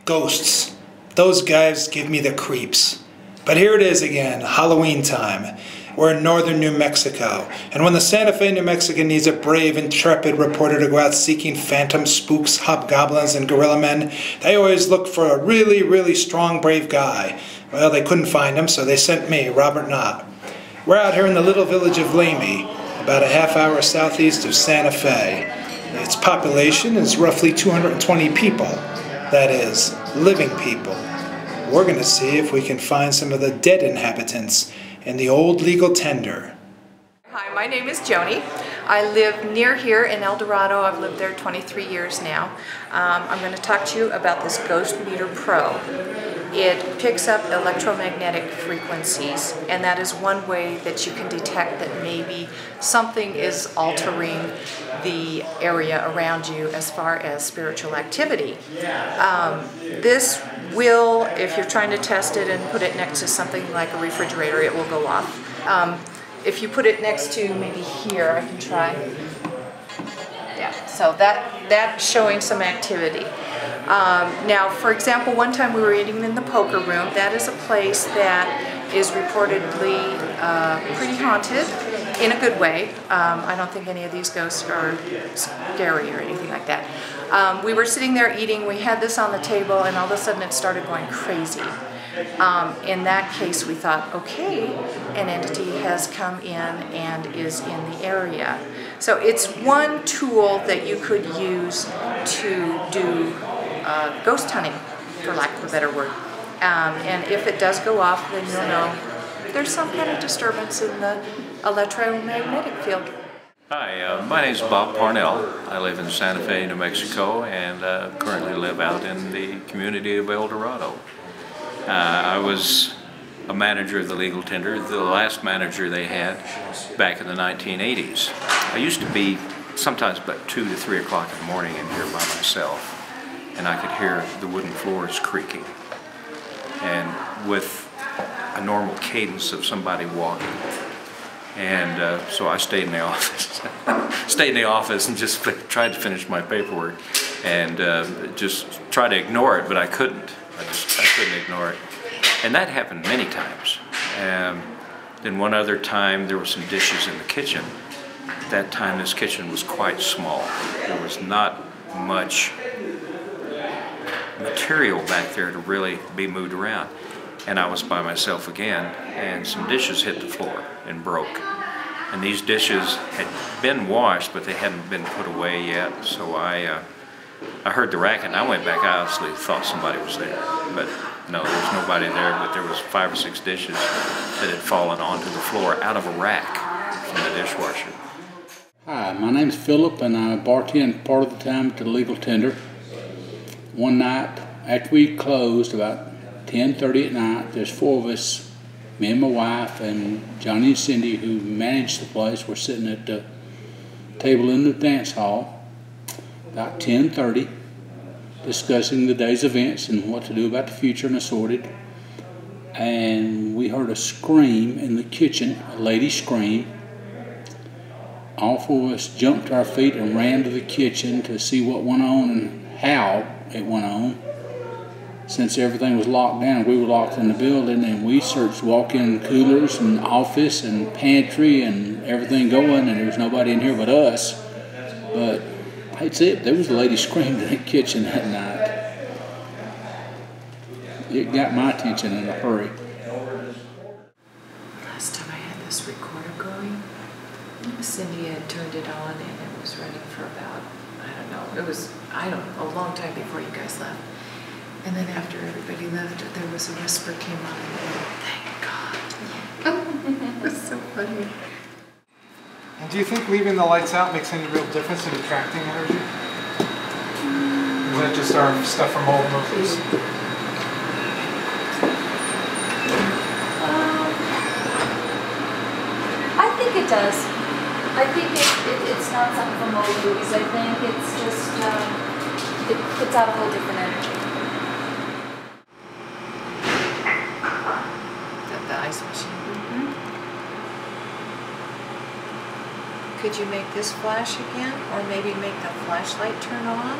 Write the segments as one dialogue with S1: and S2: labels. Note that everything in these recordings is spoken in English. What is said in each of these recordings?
S1: Ghosts. Those guys give me the creeps. But here it is again, Halloween time. We're in northern New Mexico, and when the Santa Fe, New Mexican needs a brave, intrepid reporter to go out seeking phantom spooks, hobgoblins, and gorilla men, they always look for a really, really strong, brave guy. Well, they couldn't find him, so they sent me, Robert Knott. We're out here in the little village of Lamy, about a half-hour southeast of Santa Fe. Its population is roughly 220 people. That is, living people. We're going to see if we can find some of the dead inhabitants in the old legal tender.
S2: Hi, my name is Joni. I live near here in El Dorado. I've lived there 23 years now. I'm going to talk to you about this Ghost Meter Pro. It picks up electromagnetic frequencies, and that is one way that you can detect that maybe something is altering the area around you as far as spiritual activity. This will, if you're trying to test it and put it next to something like a refrigerator, it will go off. If you put it next to maybe here, I can try. Yeah, so that's showing some activity. Now, for example, one time we were eating in the poker room. That is a place that is reportedly pretty haunted in a good way. I don't think any of these ghosts are scary or anything like that. We were sitting there eating, we had this on the table, and all of a sudden it started going crazy. In that case, we thought, okay, an entity has come in and is in the area. So it's one tool that you could use to do ghost hunting, for lack of a better word. And if it does go off, then you'll know there's some kind of disturbance in the electromagnetic field.
S3: Hi, my name is Bob Parnell. I live in Santa Fe, New Mexico, and currently live out in the community of El Dorado. I was a manager of the legal tender, the last manager they had back in the 1980s. I used to be sometimes about 2 to 3 o'clock in the morning in here by myself, and I could hear the wooden floors creaking, and with a normal cadence of somebody walking. And so I stayed in the office, and just tried to finish my paperwork, and just tried to ignore it, but I couldn't. I couldn't ignore it. And that happened many times. Then one other time there were some dishes in the kitchen. That time this kitchen was quite small. There was not much material back there to really be moved around. And I was by myself again, and some dishes hit the floor and broke. And these dishes had been washed, but they hadn't been put away yet, so I heard the racket, and I went back. I honestly thought somebody was there, but no, there was nobody there, but there was 5 or 6 dishes that had fallen onto the floor out of a rack from the dishwasher.
S4: Hi, my name is Philip, and I bartend part of the time at the legal tender. One night, after we closed, about 10:30 at night, there's 4 of us, me and my wife, and Johnny and Cindy, who managed the place. We're sitting at the table in the dance hall, about 10:30, discussing the day's events and what to do about the future and assorted. And we heard a scream in the kitchen, a lady scream. All 4 of us jumped to our feet and ran to the kitchen to see what went on and how it went on. Since everything was locked down, we were locked in the building, and we searched walk-in coolers and office and pantry and everything going, and there was nobody in here but us. But that's it. There was a lady screaming in the kitchen that night. It got my attention in a hurry.
S2: Last time I had this recorder going, Cindy had turned it on, and it was running for about, I don't know, a long time before you guys left. And then after everybody left, there was a whisper came on, and I went, thank God. It was so funny.
S1: And do you think leaving the lights out makes any real difference in attracting energy? Or is that just our stuff from old movies?
S5: I think it does. I think it's not something from old movies. I think it's just, it puts out a whole different energy.
S2: The ice machine. Could you make this flash again? Or maybe make the flashlight turn on?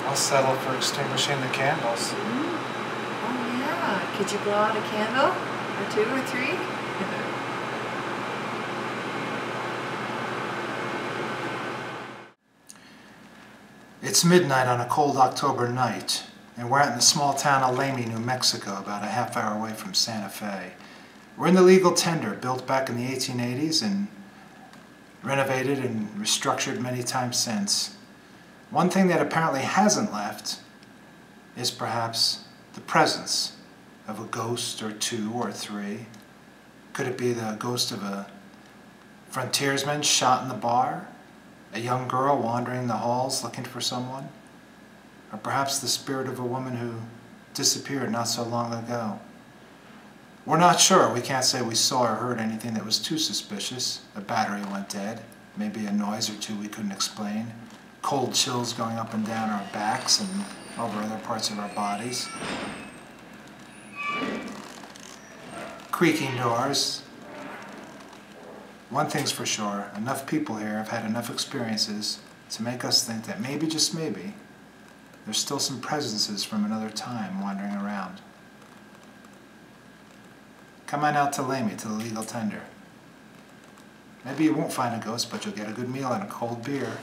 S1: I'll settle for extinguishing the candles.
S2: Oh yeah, could you blow out a candle? Or two or three?
S1: It's midnight on a cold October night, and we're out in the small town of Lamy, New Mexico, about a half-hour away from Santa Fe. We're in the legal tender, built back in the 1880s and renovated and restructured many times since. One thing that apparently hasn't left is perhaps the presence of a ghost or two or three. Could it be the ghost of a frontiersman shot in the bar? A young girl wandering the halls looking for someone? Or perhaps the spirit of a woman who disappeared not so long ago? We're not sure. We can't say we saw or heard anything that was too suspicious. A battery went dead. Maybe a noise or two we couldn't explain. Cold chills going up and down our backs and over other parts of our bodies. Creaking doors. One thing's for sure, enough people here have had enough experiences to make us think that maybe, just maybe, there's still some presences from another time wandering around. Come on out to Lamy, to the legal tender. Maybe you won't find a ghost, but you'll get a good meal and a cold beer.